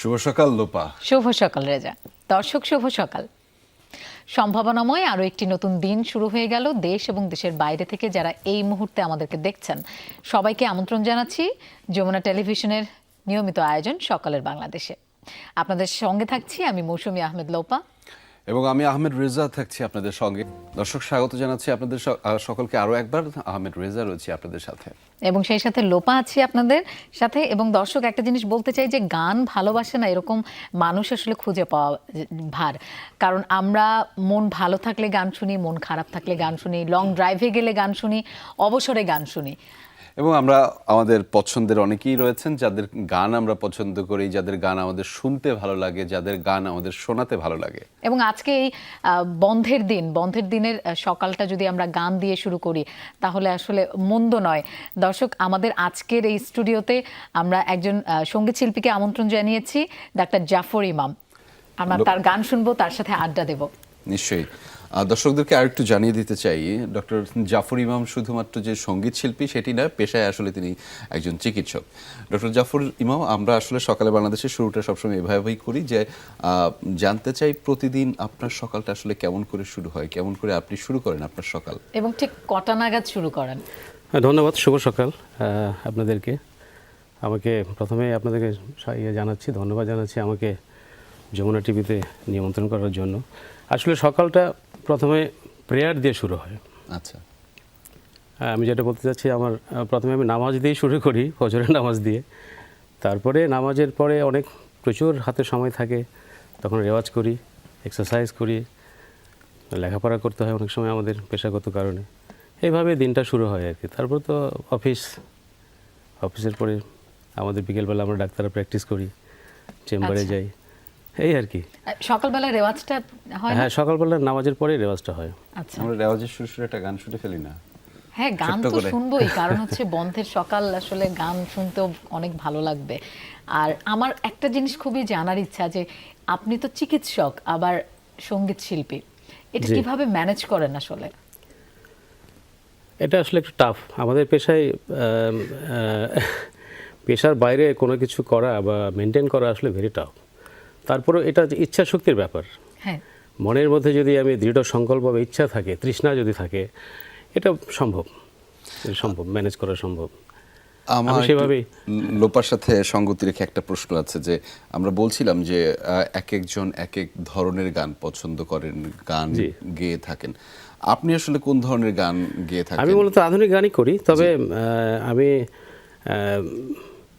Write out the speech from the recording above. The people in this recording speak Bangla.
শুভ সকাল লোপা। শুভ সকাল রেজা। দর্শক শুভ সকাল। সম্ভাবনাময় আরও একটি নতুন দিন শুরু হয়ে গেল। দেশ এবং দেশের বাইরে থেকে যারা এই মুহূর্তে আমাদেরকে দেখছেন সবাইকে আমন্ত্রণ জানাচ্ছি যমুনা টেলিভিশনের নিয়মিত আয়োজন সকালের বাংলাদেশে। আপনাদের সঙ্গে থাকছি আমি মৌসুমী আহমেদ লোপা এবং আমি আহমেদ রেজা থাকছি আপনাদের সঙ্গে। দর্শক স্বাগত জানাচ্ছি আপনাদের সকলকে আরও একবার। আহমেদ রেজা রয়েছে আপনাদের সাথে এবং সেই সাথে লোপা আছি আপনাদের সাথে। এবং দর্শক একটা জিনিস বলতে চাই যে গান ভালোবাসে না এরকম মানুষ আসলে খুঁজে পাওয়া ভার। কারণ আমরা মন ভালো থাকলে গান শুনি, মন খারাপ থাকলে গান শুনি, লং ড্রাইভে গেলে গান শুনি, অবসরে গান শুনি। এবং আমরা আমাদের পছন্দের অনেকেই রয়েছেন যাদের গান আমরা পছন্দ করি, যাদের গান আমাদের শুনতে ভালো লাগে, যাদের গান আমাদের শোনাতে ভালো লাগে। এবং আজকে এই বন্ধের দিনের সকালটা যদি আমরা গান দিয়ে শুরু করি তাহলে আসলে মন্দ নয়। দর্শক, আমাদের আজকের এই স্টুডিওতে আমরা একজন সঙ্গীত শিল্পীকে আমন্ত্রণ জানিয়েছি, ডাক্তার জাফর ইমাম। আমরা তার গান শুনবো, তার সাথে আড্ডা দেব। নিশ্চয়ই দর্শকদেরকে আরেকটু জানিয়ে দিতে চাই, ডক্টর জাফর ইমাম শুধুমাত্র যে সঙ্গীত শিল্পী সেটি না, পেশায় আসলে তিনি একজন চিকিৎসক। ডক্টর জাফর ইমাম, আমরা আসলে সকালে বাংলাদেশের শুরুটা সবসময় এভাবেই করি যে জানতে চাই প্রতিদিন আপনার সকালটা আসলে কেমন করে শুরু হয়, কেমন করে আপনি শুরু করেন আপনার সকাল, এবং ঠিক কটা নাগাদ শুরু করেন? ধন্যবাদ, শুভ সকাল আপনাদেরকে। আমাকে প্রথমে আপনাদেরকে জানাচ্ছি, ধন্যবাদ জানাচ্ছি আমাকে যমুনা টিভিতে নিমন্ত্রণ করার জন্য। আসলে সকালটা প্রথমে প্রেয়ার দিয়ে শুরু হয়। আচ্ছা, আমি যেটা বলতে চাচ্ছি, আমার প্রথমে আমি নামাজ দিয়ে শুরু করি, ফজরের নামাজ দিয়ে। তারপরে নামাজের পরে প্রচুর হাতে সময় থাকে, তখন রেওয়াজ করি, এক্সারসাইজ করি, লেখাপড়া করতে হয় অনেক সময় আমাদের পেশাগত কারণে। এইভাবে দিনটা শুরু হয় আর কি। তারপর তো অফিসের পরে আমাদের বিকেলবেলা আমরা ডাক্তাররা প্র্যাকটিস করি, চেম্বারে যাই, এই আর কি। সকালবেলা রেওয়াজটা হয়? হ্যাঁ, সকালবেলা নামাজের পরে রেওয়াজটা হয়। আচ্ছা, আমরা রেওয়াজের শুরু একটা গান শুনে ফেলি না? হ্যাঁ, গান তো শুনবোই, কারণ হচ্ছে বন্ধের সকাল, আসলে গান শুনতেও অনেক ভালো লাগবে। আর আমার একটা জিনিস খুবই জানার ইচ্ছা যে আপনি তো চিকিৎসক আবার সঙ্গীত শিল্পী, এটা কিভাবে ম্যানেজ করেন আসলে? এটা আসলে একটু টাফ আমাদের পেশায়। পেশার বাইরে কোনো কিছু করা বা মেনটেন করা আসলে ভেরি টাফ। তারপরেও এটা ইচ্ছা শক্তির ব্যাপার। হ্যাঁ, মনের মধ্যে যদি আমি দৃঢ় সংকল্প বা ইচ্ছা থাকে, তৃষ্ণা যদি থাকে, এটা সম্ভব ম্যানেজ করা সম্ভব। আমার সেভাবেই লোপার সাথে সঙ্গতি রেখে একটা প্রশ্ন আছে যে আমরা বলছিলাম যে এক একজন এক এক ধরনের গান পছন্দ করেন, গান গেয়ে থাকেন। আপনি আসলে কোন ধরনের গান গেয়ে থাকেন? আমি মূলত আধুনিক গানই করি, তবে আমি